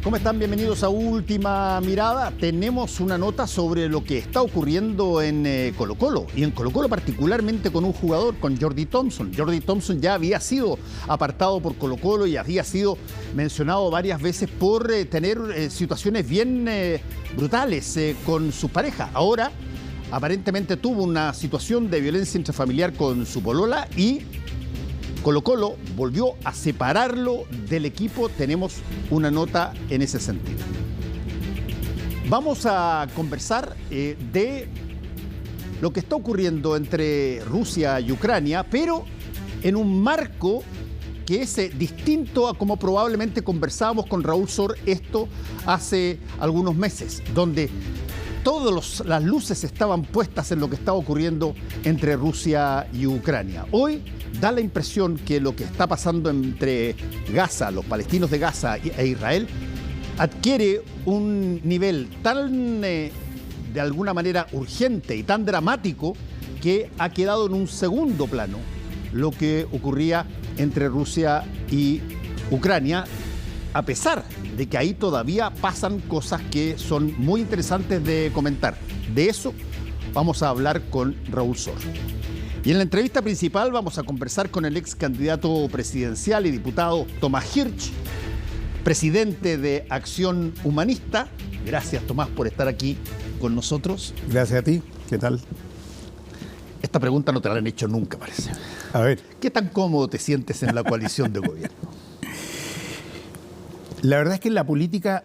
¿Cómo están? Bienvenidos a Última Mirada. Tenemos una nota sobre lo que está ocurriendo en Colo-Colo, y en Colo-Colo particularmente con un jugador, con Jordi Thompson. Jordi Thompson ya había sido apartado por Colo-Colo y había sido mencionado varias veces por tener situaciones bien brutales con su pareja. Ahora, aparentemente tuvo una situación de violencia intrafamiliar con su polola y Colo-Colo volvió a separarlo del equipo. Tenemos una nota en ese sentido. Vamos a conversar de lo que está ocurriendo entre Rusia y Ucrania, pero en un marco que es distinto a como probablemente conversábamos con Raúl Sor esto hace algunos meses, donde todas las luces estaban puestas en lo que estaba ocurriendo entre Rusia y Ucrania. Hoy da la impresión que lo que está pasando entre Gaza, los palestinos de Gaza e Israel, adquiere un nivel tan, de alguna manera, urgente y tan dramático que ha quedado en un segundo plano lo que ocurría entre Rusia y Ucrania, a pesar de que ahí todavía pasan cosas que son muy interesantes de comentar. De eso vamos a hablar con Raúl Sor. Y en la entrevista principal vamos a conversar con el ex candidato presidencial y diputado Tomás Hirsch, presidente de Acción Humanista. Gracias, Tomás, por estar aquí con nosotros. Gracias a ti. ¿Qué tal? Esta pregunta no te la han hecho nunca, parece. A ver. ¿Qué tan cómodo te sientes en la coalición de gobierno? La verdad es que en la política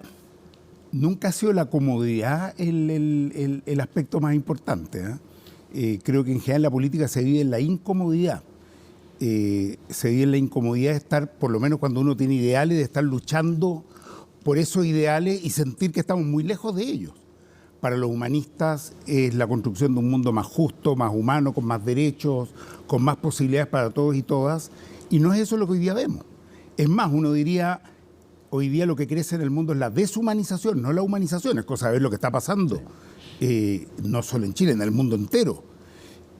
nunca ha sido la comodidad el aspecto más importante, ¿eh? Creo que en general la política se vive en la incomodidad. Se vive en la incomodidad de estar, por lo menos cuando uno tiene ideales, de estar luchando por esos ideales y sentir que estamos muy lejos de ellos. Para los humanistas es la construcción de un mundo más justo, más humano, con más derechos, con más posibilidades para todos y todas. Y no es eso lo que hoy día vemos. Es más, uno diría, hoy día lo que crece en el mundo es la deshumanización, no la humanización. Es cosa de ver lo que está pasando. No solo en Chile, en el mundo entero.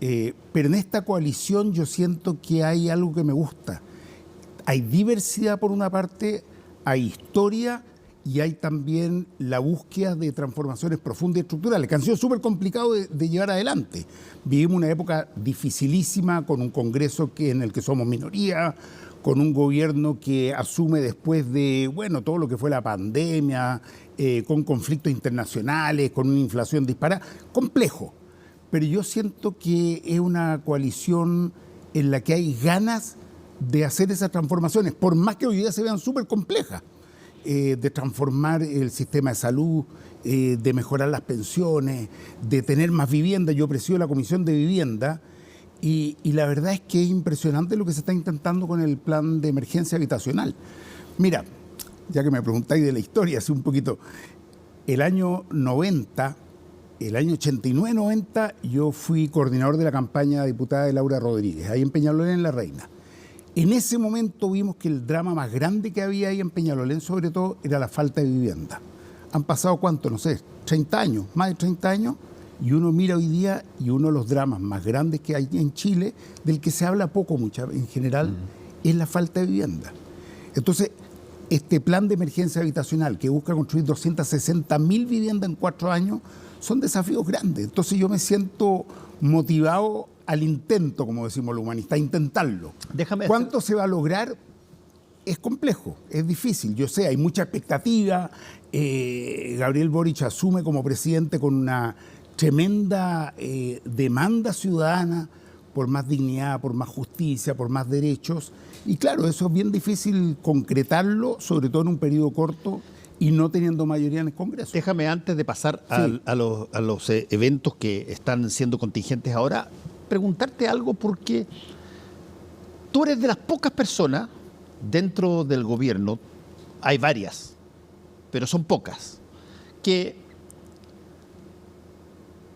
Pero en esta coalición yo siento que hay algo que me gusta. Hay diversidad por una parte, hay historia y hay también la búsqueda de transformaciones profundas y estructurales, que han sido súper complicados de llevar adelante. Vivimos una época dificilísima con un Congreso en el que somos minoría, con un gobierno que asume después de, todo lo que fue la pandemia, con conflictos internacionales, con una inflación disparada, complejo. Pero yo siento que es una coalición en la que hay ganas de hacer esas transformaciones, por más que hoy día se vean súper complejas, de transformar el sistema de salud, de mejorar las pensiones, de tener más vivienda. Yo presido la Comisión de Vivienda y la verdad es que es impresionante lo que se está intentando con el plan de emergencia habitacional. Mira, ya que me preguntáis de la historia, hace un poquito, el año 90, el año 89-90, yo fui coordinador de la campaña diputada de Laura Rodríguez, ahí en Peñalolén, en La Reina. En ese momento vimos que el drama más grande que había ahí en Peñalolén, sobre todo, era la falta de vivienda. Han pasado, ¿cuánto? No sé, 30 años, más de 30 años, y uno mira hoy día y uno de los dramas más grandes que hay en Chile, del que se habla poco en general, es la falta de vivienda. Entonces, este plan de emergencia habitacional que busca construir 260.000 viviendas en 4 años, son desafíos grandes. Entonces yo me siento motivado al intento, como decimos los humanistas, a intentarlo. ¿Cuánto se va a lograr? Es complejo, es difícil. Yo sé, hay mucha expectativa. Gabriel Boric asume como presidente con una tremenda demanda ciudadana por más dignidad, por más justicia, por más derechos. Y claro, eso es bien difícil concretarlo, sobre todo en un periodo corto y no teniendo mayoría en el Congreso. Déjame, antes de pasar a los eventos que están siendo contingentes ahora, preguntarte algo, porque tú eres de las pocas personas dentro del gobierno, hay varias, pero son pocas, que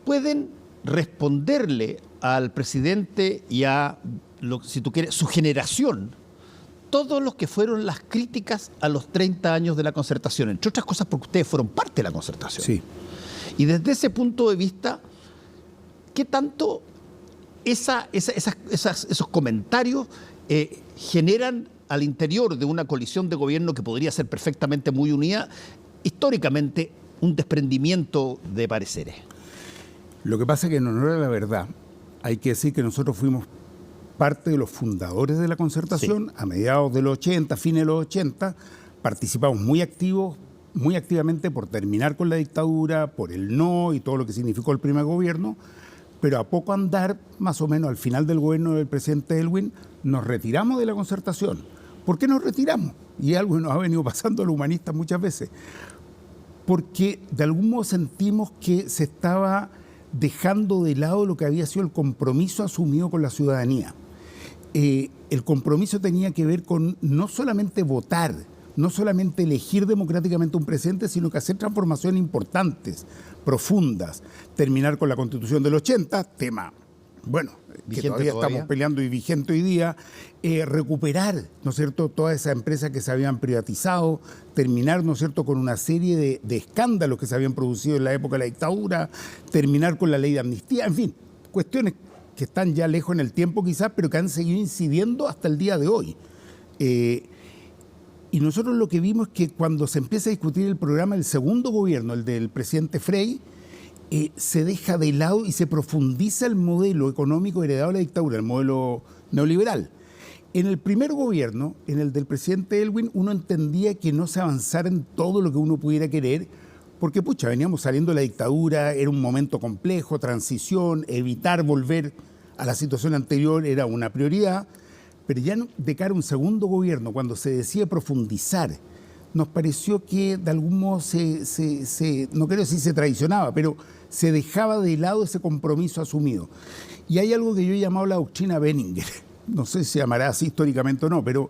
pueden responderle al presidente y a, si tú quieres, su generación, todos los que fueron las críticas a los 30 años de la concertación, entre otras cosas porque ustedes fueron parte de la concertación. Sí. Y desde ese punto de vista, ¿qué tanto esos comentarios generan al interior de una coalición de gobierno que podría ser perfectamente muy unida, históricamente un desprendimiento de pareceres. Lo que pasa es que en honor a la verdad hay que decir que nosotros fuimos parte de los fundadores de la concertación, sí. A mediados de los 80, fines de los 80, participamos muy activamente por terminar con la dictadura, por el no y todo lo que significó el primer gobierno, pero a poco andar, más o menos al final del gobierno del presidente Aylwin, nos retiramos de la concertación. ¿Por qué nos retiramos? Y es algo que nos ha venido pasando a los humanistas muchas veces. Porque de algún modo sentimos que se estaba dejando de lado lo que había sido el compromiso asumido con la ciudadanía. El compromiso tenía que ver con no solamente votar, no solamente elegir democráticamente un presidente, sino que hacer transformaciones importantes, profundas, terminar con la Constitución del 80, tema, bueno, que todavía estamos peleando y vigente hoy día, recuperar, ¿no es cierto?, todas esas empresas que se habían privatizado, terminar, ¿no es cierto?, con una serie de escándalos que se habían producido en la época de la dictadura, terminar con la ley de amnistía, en fin, cuestiones que están ya lejos en el tiempo quizás, pero que han seguido incidiendo hasta el día de hoy. Y nosotros lo que vimos es que cuando se empieza a discutir el programa del segundo gobierno, el del presidente Frey, se deja de lado y se profundiza el modelo económico heredado de la dictadura, el modelo neoliberal. En el primer gobierno, en el del presidente Aylwin, uno entendía que no se avanzara en todo lo que uno pudiera querer, porque veníamos saliendo de la dictadura, era un momento complejo, transición, evitar volver a la situación anterior era una prioridad, pero ya de cara a un segundo gobierno, cuando se decide profundizar, nos pareció que de algún modo no quiero decir se traicionaba, pero se dejaba de lado ese compromiso asumido. Y hay algo que yo he llamado la doctrina Benninger, no sé si se llamará así históricamente o no, pero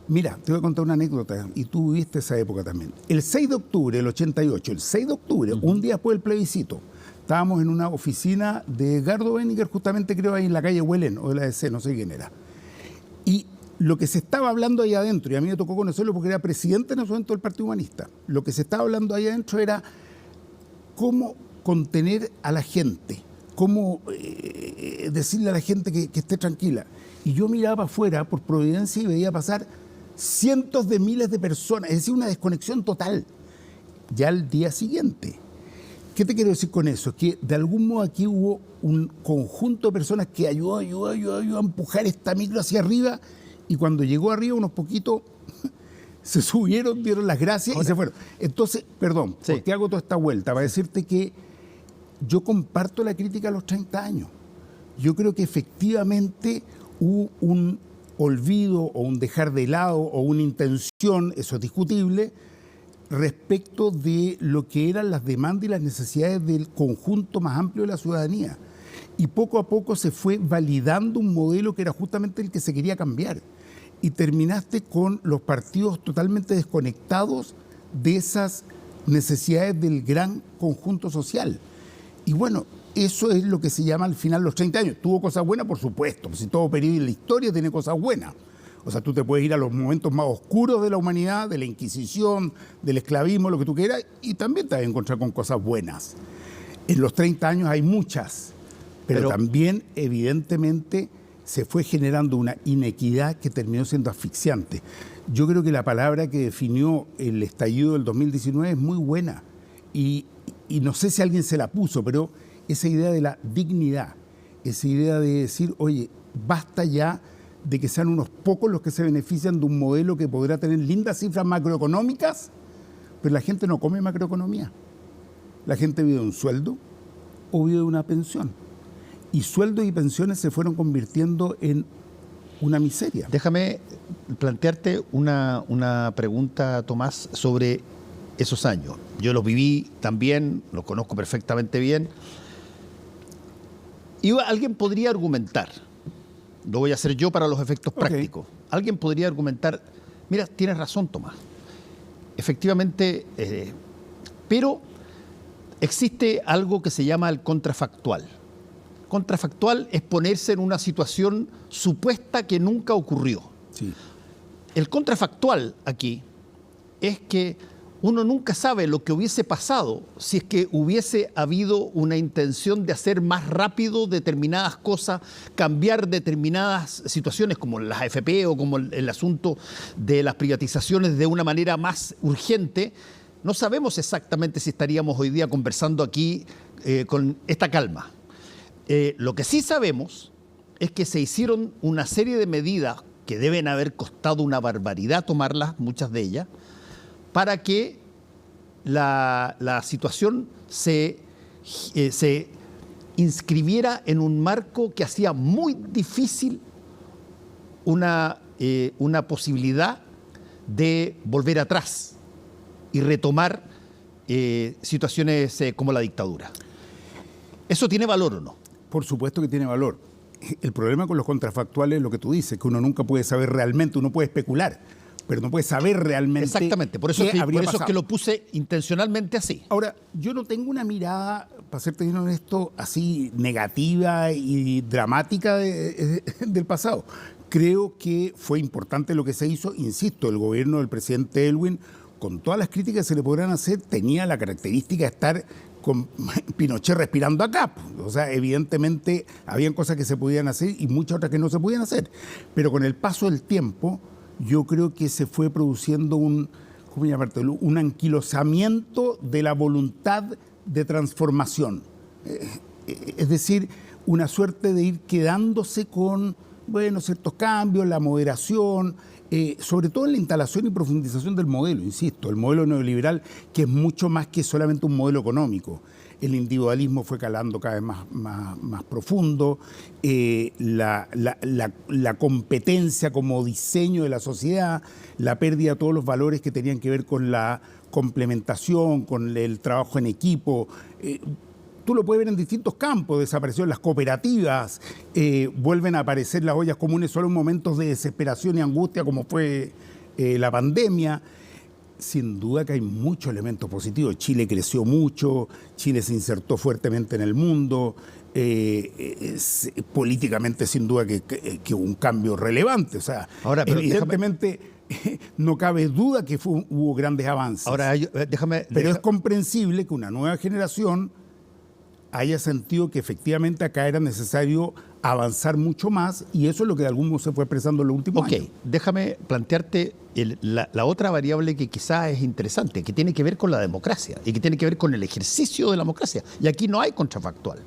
mira, te voy a contar una anécdota, y tú viviste esa época también. El 6 de octubre del 88, el 6 de octubre, un día después del plebiscito, estábamos en una oficina de Edgardo Benninger, justamente creo ahí en la calle Huelén, o de la DC, no sé quién era. Y lo que se estaba hablando ahí adentro, y a mí me tocó conocerlo porque era presidente en ese momento del Partido Humanista, lo que se estaba hablando ahí adentro era cómo contener a la gente, cómo decirle a la gente que esté tranquila. Y yo miraba afuera por Providencia y veía pasar cientos de miles de personas, es decir, una desconexión total. Ya al día siguiente, ¿qué te quiero decir con eso? Es que de algún modo aquí hubo un conjunto de personas que ayudó a empujar esta micro hacia arriba, y cuando llegó arriba unos poquitos se subieron, dieron las gracias y se fueron. Entonces, perdón, sí. ¿Por qué hago toda esta vuelta? Para decirte que yo comparto la crítica a los 30 años. Yo creo que efectivamente hubo un olvido o un dejar de lado o una intención, eso es discutible, respecto de lo que eran las demandas y las necesidades del conjunto más amplio de la ciudadanía. Y poco a poco se fue validando un modelo que era justamente el que se quería cambiar. Y terminaste con los partidos totalmente desconectados de esas necesidades del gran conjunto social. Y bueno, eso es lo que se llama al final los 30 años. ¿Tuvo cosas buenas? Por supuesto. Si todo periodo en la historia tiene cosas buenas. O sea, tú te puedes ir a los momentos más oscuros de la humanidad, de la Inquisición, del esclavismo, lo que tú quieras, y también te vas a encontrar con cosas buenas. En los 30 años hay muchas, pero también, evidentemente, se fue generando una inequidad que terminó siendo asfixiante. Yo creo que la palabra que definió el estallido del 2019 es muy buena, y no sé si alguien se la puso, pero esa idea de la dignidad, esa idea de decir, oye, basta ya de que sean unos pocos los que se benefician de un modelo que podrá tener lindas cifras macroeconómicas, pero la gente no come macroeconomía. La gente vive de un sueldo o vive de una pensión. Y sueldos y pensiones se fueron convirtiendo en una miseria. Déjame plantearte una pregunta, Tomás, sobre esos años. Yo los viví también, los conozco perfectamente bien. Y alguien podría argumentar, lo voy a hacer yo para los efectos prácticos. Alguien podría argumentar, mira, tienes razón, Tomás. Efectivamente, pero existe algo que se llama el contrafactual. Contrafactual es ponerse en una situación supuesta que nunca ocurrió. Sí. El contrafactual aquí es que uno nunca sabe lo que hubiese pasado si es que hubiese habido una intención de hacer más rápido determinadas cosas, cambiar determinadas situaciones como las AFP o como el asunto de las privatizaciones de una manera más urgente. No sabemos exactamente si estaríamos hoy día conversando aquí con esta calma. Lo que sí sabemos es que se hicieron una serie de medidas que deben haber costado una barbaridad tomarlas, muchas de ellas, para que la situación se inscribiera en un marco que hacía muy difícil una posibilidad de volver atrás y retomar situaciones como la dictadura. ¿Eso tiene valor o no? Por supuesto que tiene valor. El problema con los contrafactuales es lo que tú dices, que uno nunca puede saber realmente, uno puede especular, pero no puede saber realmente. Exactamente, por eso es que lo puse intencionalmente así. Ahora, yo no tengo una mirada, para serte bien honesto, así negativa y dramática del pasado. Creo que fue importante lo que se hizo, insisto, el gobierno del presidente Aylwin, con todas las críticas que se le podrán hacer, tenía la característica de estar con Pinochet respirando acá. O sea, evidentemente habían cosas que se podían hacer y muchas otras que no se podían hacer. Pero con el paso del tiempo, yo creo que se fue produciendo un anquilosamiento de la voluntad de transformación. Es decir, una suerte de ir quedándose con, ciertos cambios, la moderación, sobre todo en la instalación y profundización del modelo, insisto, el modelo neoliberal, que es mucho más que solamente un modelo económico. El individualismo fue calando cada vez más profundo, la competencia como diseño de la sociedad, la pérdida de todos los valores que tenían que ver con la complementación, con el trabajo en equipo. Tú lo puedes ver en distintos campos, desaparecieron las cooperativas, vuelven a aparecer las ollas comunes solo en momentos de desesperación y angustia como fue la pandemia. Sin duda que hay muchos elementos positivos. Chile creció mucho, Chile se insertó fuertemente en el mundo, políticamente sin duda que hubo un cambio relevante. O sea, ahora, evidentemente no cabe duda que hubo grandes avances. Ahora, pero es comprensible que una nueva generación haya sentido que efectivamente acá era necesario avanzar mucho más, y eso es lo que de algún modo se fue expresando en los últimos años. Ok, déjame plantearte la otra variable que quizás es interesante, que tiene que ver con la democracia y que tiene que ver con el ejercicio de la democracia. Y aquí no hay contrafactual.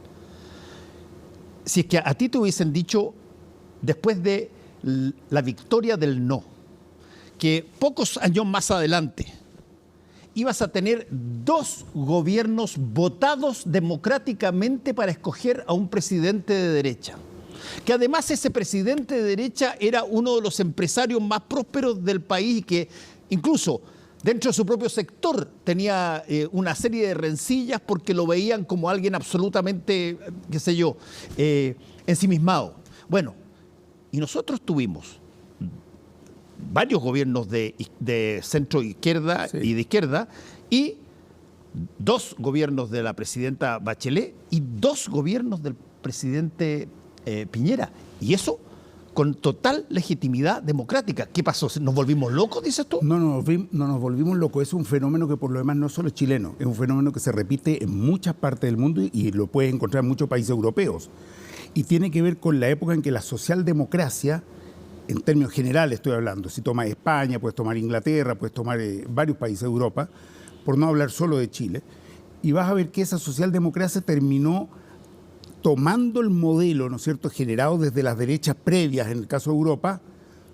Si es que a ti te hubiesen dicho, después de la victoria del no, que pocos años más adelante ibas a tener 2 gobiernos votados democráticamente para escoger a un presidente de derecha, que además ese presidente de derecha era uno de los empresarios más prósperos del país y que incluso dentro de su propio sector tenía una serie de rencillas porque lo veían como alguien absolutamente, ensimismado. Bueno, y nosotros tuvimos varios gobiernos de centro izquierda y de izquierda, y 2 gobiernos de la presidenta Bachelet y 2 gobiernos del presidente Piñera. Y eso con total legitimidad democrática. ¿Qué pasó? ¿Nos volvimos locos, dices tú? No nos volvimos locos. Es un fenómeno que por lo demás no solo es chileno, es un fenómeno que se repite en muchas partes del mundo y lo puedes encontrar en muchos países europeos. Y tiene que ver con la época en que la socialdemocracia, en términos generales estoy hablando, si tomas España, puedes tomar Inglaterra, puedes tomar varios países de Europa, por no hablar solo de Chile, y vas a ver que esa socialdemocracia terminó tomando el modelo, ¿no es cierto?, generado desde las derechas previas, en el caso de Europa,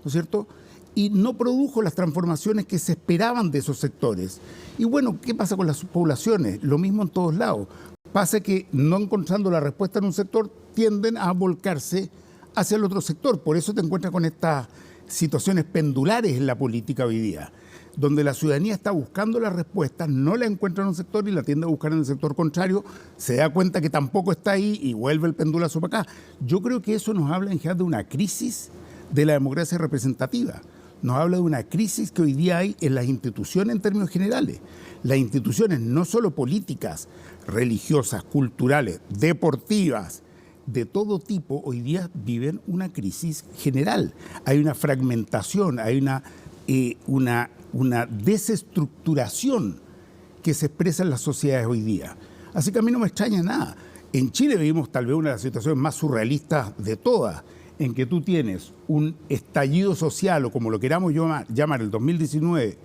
¿no es cierto?, y no produjo las transformaciones que se esperaban de esos sectores. Y bueno, ¿qué pasa con las poblaciones? Lo mismo en todos lados. Pasa que no encontrando la respuesta en un sector, tienden a volcarse hacia el otro sector. Por eso te encuentras con estas situaciones pendulares en la política hoy día, donde la ciudadanía está buscando las respuestas, no la encuentra en un sector y la tiende a buscar en el sector contrario, se da cuenta que tampoco está ahí y vuelve el pendulazo para acá. Yo creo que eso nos habla en general de una crisis de la democracia representativa. Nos habla de una crisis que hoy día hay en las instituciones en términos generales. Las instituciones no solo políticas, religiosas, culturales, deportivas, de todo tipo, hoy día viven una crisis general. Hay una fragmentación, hay una una desestructuración que se expresa en las sociedades hoy día. Así que a mí no me extraña nada. En Chile vivimos tal vez una de las situaciones más surrealistas de todas, en que tú tienes un estallido social, o como lo queramos llamar el 2019,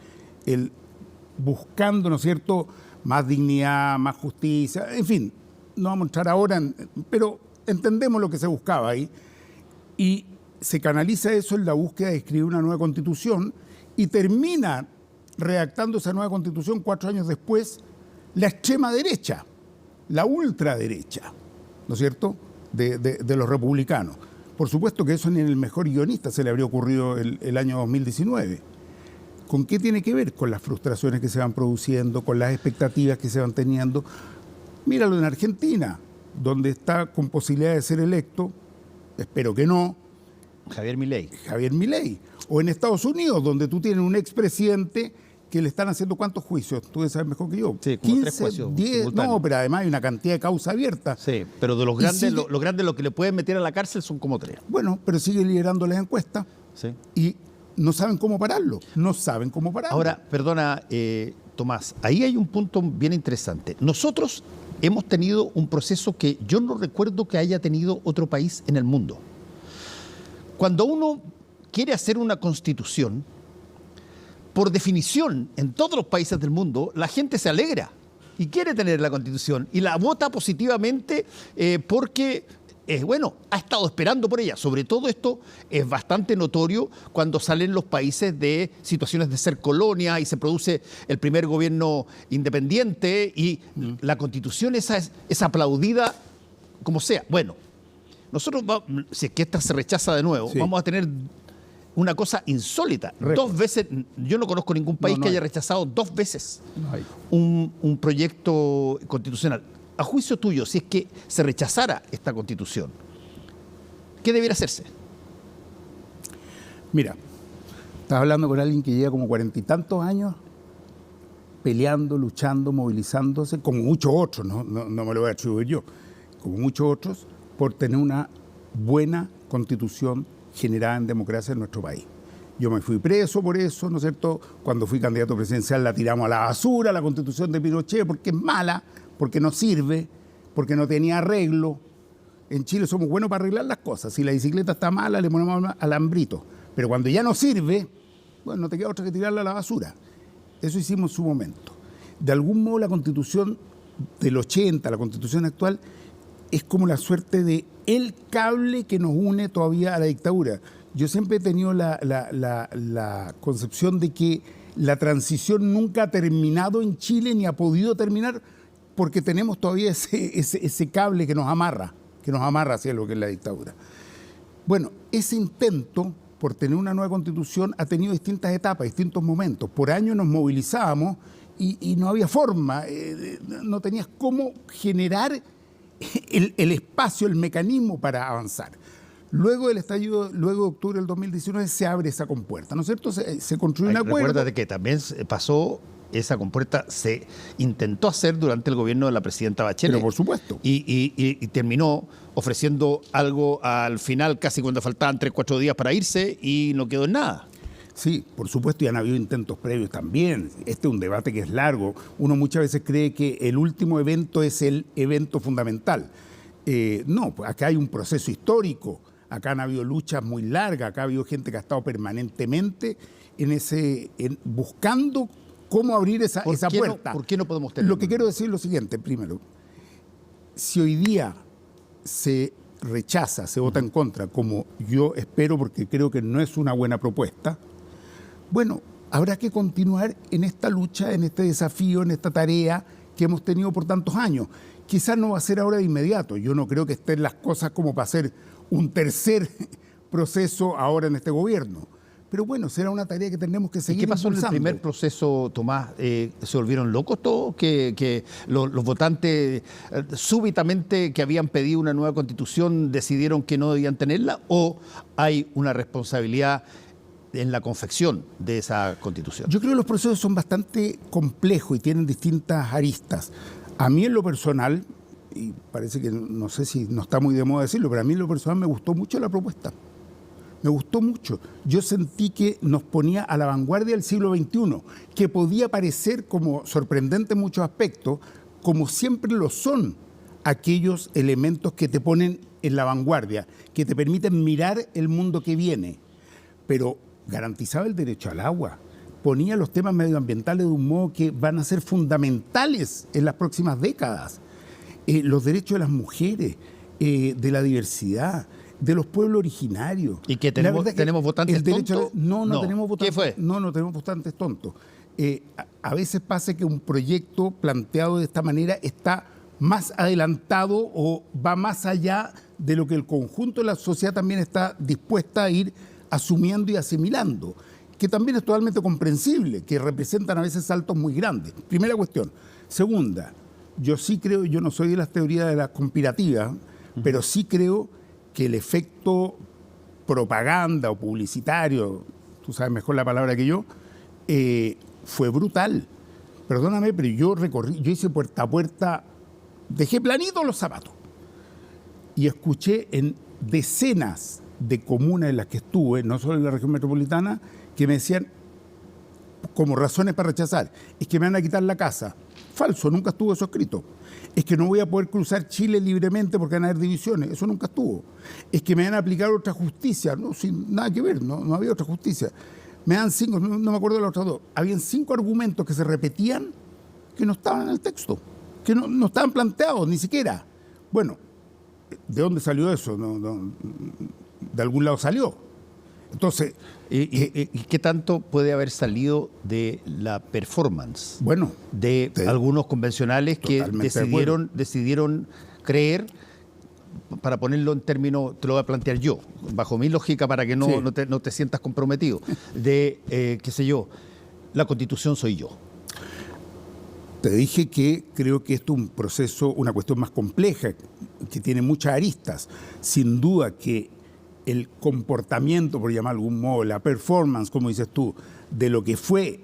buscando, ¿no es cierto?, más dignidad, más justicia, en fin, no vamos a entrar ahora, pero entendemos lo que se buscaba ahí, y se canaliza eso en la búsqueda de escribir una nueva constitución, y termina redactando esa nueva constitución 4 años después la extrema derecha, la ultraderecha, ¿no es cierto?, de los republicanos. Por supuesto que eso ni en el mejor guionista se le habría ocurrido el año 2019. ¿Con qué tiene que ver? Con las frustraciones que se van produciendo, con las expectativas que se van teniendo. Míralo en Argentina, donde está con posibilidad de ser electo, espero que no, Javier Milei. O en Estados Unidos, donde tú tienes un expresidente que le están haciendo ¿cuántos juicios? Tú debes saber mejor que yo. Sí, como 15, 3 juicios 10, no, pero además hay una cantidad de causa abierta. Sí, pero de los grandes, los grandes, lo que le pueden meter a la cárcel son como 3. Bueno, pero sigue liderando las encuestas. Sí. Y no saben cómo pararlo. Ahora, perdona, Tomás, ahí hay un punto bien interesante. Nosotros hemos tenido un proceso que yo no recuerdo que haya tenido otro país en el mundo. Cuando uno quiere hacer una constitución, por definición, en todos los países del mundo, la gente se alegra y quiere tener la constitución y la vota positivamente porque, bueno, ha estado esperando por ella. Sobre todo esto es bastante notorio cuando salen los países de situaciones de ser colonia y se produce el primer gobierno independiente y la constitución esa es aplaudida como sea. Bueno, nosotros, si es que esta se rechaza de nuevo, sí, vamos a tener una cosa insólita. Récord. 2 veces, yo no conozco ningún país que haya rechazado 2 veces un proyecto constitucional. A juicio tuyo, si es que se rechazara esta constitución, ¿qué debiera hacerse? Mira, estás hablando con alguien que lleva como 40 y tantos años peleando, luchando, movilizándose, como muchos otros, no me lo voy a atribuir yo, como muchos otros, por tener una buena constitución generada en democracia en nuestro país. Yo me fui preso por eso, ¿no es cierto? Cuando fui candidato presidencial la tiramos a la basura, la constitución de Pinochet, porque es mala, porque no sirve, porque no tenía arreglo. En Chile somos buenos para arreglar las cosas. Si la bicicleta está mala, le ponemos alambrito. Pero cuando ya no sirve, bueno, no te queda otra que tirarla a la basura. Eso hicimos en su momento. De algún modo la constitución del 80, la constitución actual, es como la suerte de el cable que nos une todavía a la dictadura. Yo siempre he tenido la concepción de que la transición nunca ha terminado en Chile ni ha podido terminar porque tenemos todavía ese cable que nos amarra hacia lo que es la dictadura. Bueno, ese intento por tener una nueva constitución ha tenido distintas etapas, distintos momentos. Por años nos movilizábamos y no había forma, no tenías cómo generar el espacio, el mecanismo para avanzar. Luego del estallido, luego de octubre del 2019, se abre esa compuerta, ¿no es cierto? Se construye un acuerdo. Recuérdate que también pasó, esa compuerta se intentó hacer durante el gobierno de la presidenta Bachelet. Pero por supuesto. Y terminó ofreciendo algo al final, casi cuando faltaban 3-4 días para irse, y no quedó en nada. Sí, por supuesto, y han habido intentos previos también. Este es un debate que es largo. Uno muchas veces cree que el último evento es el evento fundamental. No, pues acá hay un proceso histórico. Acá han habido luchas muy largas. Acá ha habido gente que ha estado permanentemente buscando cómo abrir esa puerta. ¿Por qué no podemos tener? Lo que quiero decir es lo siguiente, primero. Si hoy día se rechaza, se vota en contra, como yo espero, porque creo que no es una buena propuesta, bueno, habrá que continuar en esta lucha, en este desafío, en esta tarea que hemos tenido por tantos años. Quizás no va a ser ahora de inmediato. Yo no creo que estén las cosas como para hacer un tercer proceso ahora en este gobierno. Pero bueno, será una tarea que tenemos que seguir impulsando. ¿Y qué pasó en el primer proceso, Tomás? ¿Se volvieron locos todos? ¿Que los votantes súbitamente que habían pedido una nueva constitución decidieron que no debían tenerla? ¿O hay una responsabilidad en la confección de esa constitución? Yo creo que los procesos son bastante complejos y tienen distintas aristas. A mí en lo personal, y parece que no sé si no está muy de moda decirlo, pero a mí en lo personal me gustó mucho la propuesta. Me gustó mucho. Yo sentí que nos ponía a la vanguardia del siglo XXI, que podía parecer como sorprendente en muchos aspectos, como siempre lo son aquellos elementos que te ponen en la vanguardia, que te permiten mirar el mundo que viene. Pero garantizaba el derecho al agua, ponía los temas medioambientales de un modo que van a ser fundamentales en las próximas décadas. Los derechos de las mujeres, de la diversidad, de los pueblos originarios. ¿Y que tenemos votantes tontos? No tenemos votantes. ¿Qué fue? No tenemos votantes tontos. A veces pasa que un proyecto planteado de esta manera está más adelantado o va más allá de lo que el conjunto de la sociedad también está dispuesta a ir asumiendo y asimilando, que también es totalmente comprensible, que representan a veces saltos muy grandes. Primera cuestión. Segunda, yo sí creo, yo no soy de las teorías de la conspirativa, pero sí creo que el efecto propaganda o publicitario, tú sabes mejor la palabra que yo, fue brutal. Perdóname, pero yo hice puerta a puerta, dejé planitos los zapatos y escuché en decenas de comunas en las que estuve, no solo en la región metropolitana, que me decían, como razones para rechazar, es que me van a quitar la casa. Falso, nunca estuvo eso escrito. Es que no voy a poder cruzar Chile libremente porque van a haber divisiones. Eso nunca estuvo. Es que me van a aplicar otra justicia. No, sin nada que ver, no había otra justicia. Me dan 5, no me acuerdo de los otros 2. Habían 5 argumentos que se repetían que no estaban en el texto, que no estaban planteados ni siquiera. Bueno, ¿de dónde salió eso? De algún lado salió. Entonces, ¿Y qué tanto puede haber salido de la performance? Bueno, de algunos convencionales que decidieron creer, para ponerlo en términos, te lo voy a plantear yo, bajo mi lógica para que no te sientas comprometido, de, qué sé yo, la Constitución soy yo. Te dije que creo que esto es un proceso, una cuestión más compleja, que tiene muchas aristas. Sin duda que el comportamiento, por llamar de algún modo, la performance, como dices tú, de lo que fue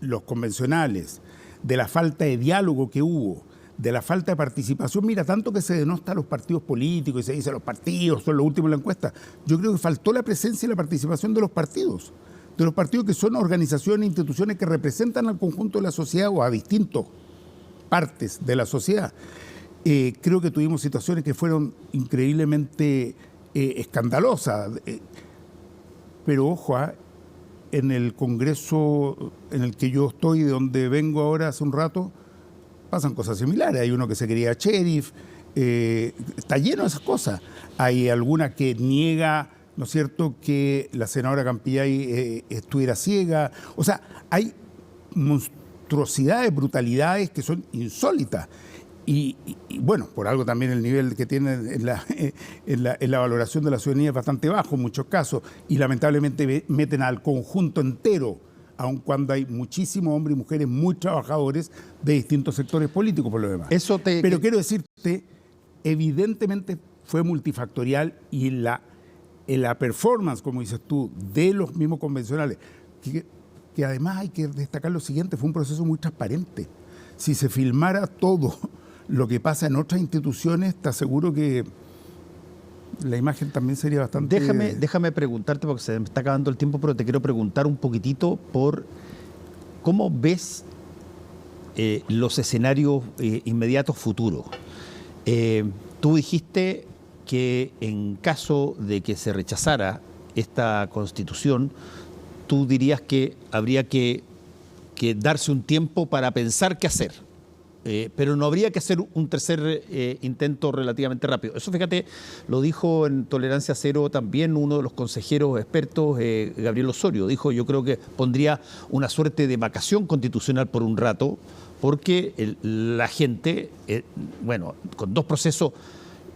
los convencionales, de la falta de diálogo que hubo, de la falta de participación, mira, tanto que se denosta a los partidos políticos y se dice los partidos son los últimos en la encuesta, yo creo que faltó la presencia y la participación de los partidos que son organizaciones e instituciones que representan al conjunto de la sociedad o a distintas partes de la sociedad. Creo que tuvimos situaciones que fueron increíblemente escandalosa, pero ojo, en el Congreso en el que yo estoy, de donde vengo ahora hace un rato, pasan cosas similares. Hay uno que se quería sheriff, está lleno de esas cosas. Hay alguna que niega, ¿no es cierto?, que la senadora Campillay estuviera ciega. O sea, hay monstruosidades, brutalidades que son insólitas. Y bueno, por algo también el nivel que tienen en la valoración de la ciudadanía es bastante bajo en muchos casos, y lamentablemente meten al conjunto entero, aun cuando hay muchísimos hombres y mujeres muy trabajadores de distintos sectores políticos por lo demás. Pero quiero decirte, evidentemente fue multifactorial, y en la performance, como dices tú, de los mismos convencionales, que además hay que destacar lo siguiente, fue un proceso muy transparente. Si se filmara todo lo que pasa en otras instituciones, te aseguro que la imagen también sería bastante... Déjame preguntarte, porque se me está acabando el tiempo, pero te quiero preguntar un poquitito por cómo ves los escenarios inmediatos futuros. Tú dijiste que en caso de que se rechazara esta Constitución, tú dirías que habría que darse un tiempo para pensar qué hacer. Pero no habría que hacer un tercer intento relativamente rápido. Eso, fíjate, lo dijo en Tolerancia Cero también uno de los consejeros expertos, Gabriel Osorio. Dijo, yo creo que pondría una suerte de vacación constitucional por un rato, porque la gente, bueno, con 2 procesos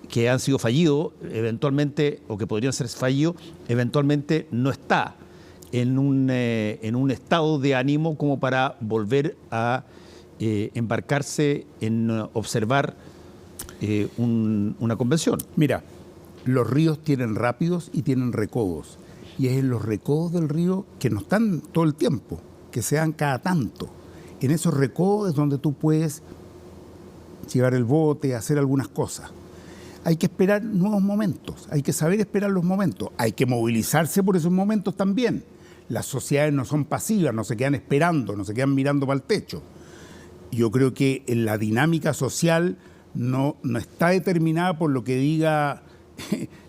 que han sido fallidos, eventualmente, o que podrían ser fallidos, eventualmente no está en un estado de ánimo como para volver a embarcarse en observar una convención. Mira, los ríos tienen rápidos y tienen recodos, y es en los recodos del río, que no están todo el tiempo, que se dan cada tanto. En esos recodos es donde tú puedes llevar el bote, hacer algunas cosas. hay que esperar nuevos momentos, hay que saber esperar los momentos, hay que movilizarse por esos momentos también. Las sociedades no son pasivas, no se quedan esperando, no se quedan mirando para el techo. Yo creo que la dinámica social no está determinada por lo que diga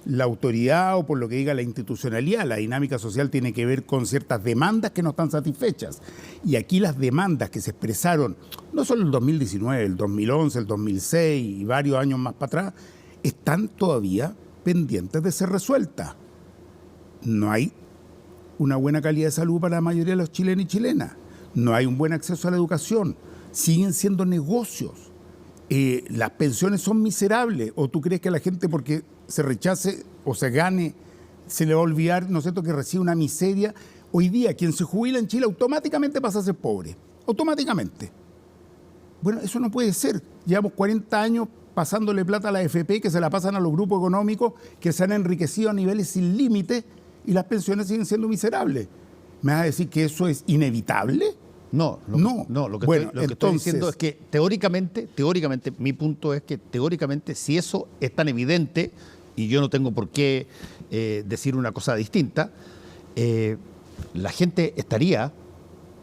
la autoridad o por lo que diga la institucionalidad. La dinámica social tiene que ver con ciertas demandas que no están satisfechas. Y aquí las demandas que se expresaron, no solo el 2019, el 2011, el 2006 y varios años más para atrás, están todavía pendientes de ser resueltas. No hay una buena calidad de salud para la mayoría de los chilenos y chilenas. No hay un buen acceso a la educación. Siguen siendo negocios. Las pensiones son miserables. ¿O tú crees que la gente, porque se rechace o se gane, se le va a olvidar, ¿no es cierto?, que recibe una miseria? Hoy día, quien se jubila en Chile automáticamente pasa a ser pobre. Automáticamente. Bueno, eso no puede ser. Llevamos 40 años pasándole plata a la AFP, que se la pasan a los grupos económicos que se han enriquecido a niveles sin límite, y las pensiones siguen siendo miserables. ¿Me vas a decir que eso es inevitable? No, lo que estoy diciendo es que teóricamente, mi punto es que teóricamente, si eso es tan evidente, y yo no tengo por qué decir una cosa distinta, la gente estaría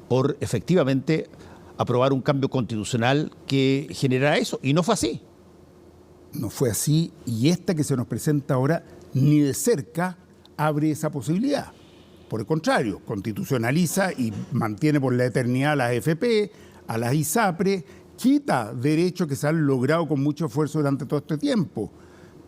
por efectivamente aprobar un cambio constitucional que generara eso, y no fue así. No fue así, y esta que se nos presenta ahora ni de cerca abre esa posibilidad. Por el contrario, constitucionaliza y mantiene por la eternidad a las AFP, a las ISAPRE, quita derechos que se han logrado con mucho esfuerzo durante todo este tiempo.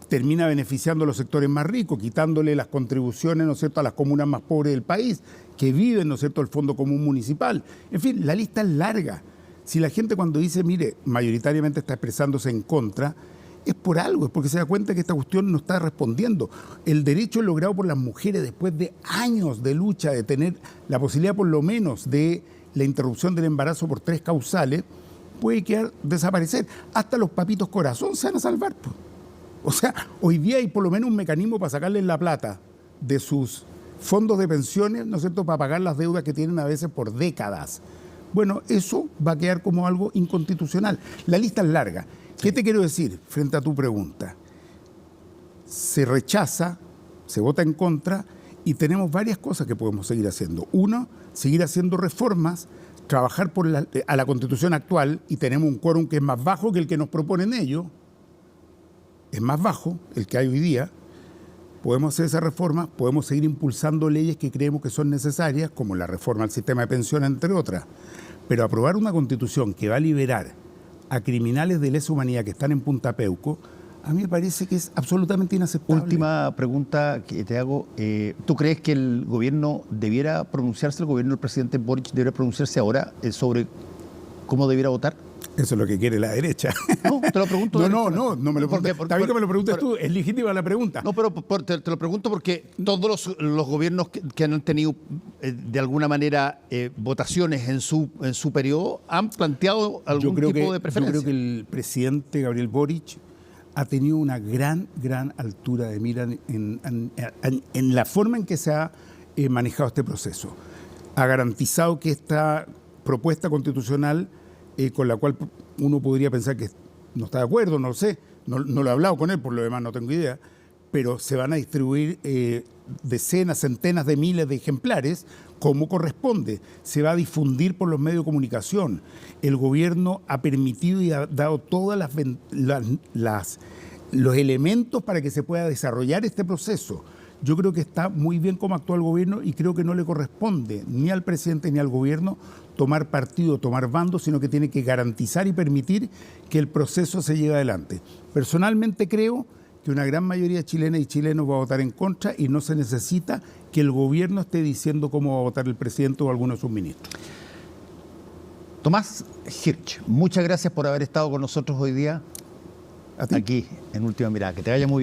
Termina beneficiando a los sectores más ricos, quitándole las contribuciones, ¿no es cierto?, a las comunas más pobres del país, que viven, ¿no es cierto?, el Fondo Común Municipal. En fin, la lista es larga. Si la gente cuando dice, mire, mayoritariamente está expresándose en contra, es por algo, es porque se da cuenta que esta cuestión no está respondiendo. El derecho logrado por las mujeres después de años de lucha, de tener la posibilidad por lo menos de la interrupción del embarazo por 3 causales, puede desaparecer. Hasta los papitos corazón se van a salvar. O sea, hoy día hay por lo menos un mecanismo para sacarles la plata de sus fondos de pensiones, ¿no es cierto?, para pagar las deudas que tienen a veces por décadas. Bueno, eso va a quedar como algo inconstitucional. La lista es larga. ¿Qué te quiero decir frente a tu pregunta? Se rechaza, se vota en contra y tenemos varias cosas que podemos seguir haciendo. Uno, seguir haciendo reformas, trabajar a la Constitución actual, y tenemos un quórum que es más bajo que el que nos proponen ellos. Es más bajo el que hay hoy día. Podemos hacer esa reforma, podemos seguir impulsando leyes que creemos que son necesarias, como la reforma al sistema de pensiones, entre otras. Pero aprobar una Constitución que va a liberar a criminales de lesa humanidad que están en Punta Peuco, a mí me parece que es absolutamente inaceptable. Última pregunta que te hago. ¿Tú crees que el gobierno debiera pronunciarse, el gobierno del presidente Boric debiera pronunciarse ahora sobre cómo debiera votar? Eso es lo que quiere la derecha. No, te lo pregunto. No me lo preguntes. Está bien que me lo preguntes tú, es legítima la pregunta. No, pero te lo pregunto porque todos los gobiernos que han tenido de alguna manera votaciones en su periodo han planteado algún tipo de preferencia. Yo creo que el presidente Gabriel Boric ha tenido una gran altura de mira en la forma en que se ha manejado este proceso. Ha garantizado que esta propuesta constitucional, con la cual uno podría pensar que no está de acuerdo, no lo sé, no lo he hablado con él, por lo demás no tengo idea, pero se van a distribuir decenas, centenas de miles de ejemplares como corresponde. Se va a difundir por los medios de comunicación. El gobierno ha permitido y ha dado todos los elementos para que se pueda desarrollar este proceso. Yo creo que está muy bien cómo actúa el gobierno y creo que no le corresponde ni al presidente ni al gobierno tomar partido, tomar bando, sino que tiene que garantizar y permitir que el proceso se lleve adelante. Personalmente creo que una gran mayoría de chilenas y chilenos va a votar en contra y no se necesita que el gobierno esté diciendo cómo va a votar el presidente o alguno de sus ministros. Tomás Hirsch, muchas gracias por haber estado con nosotros hoy día aquí en Última Mirada. Que te vaya muy bien.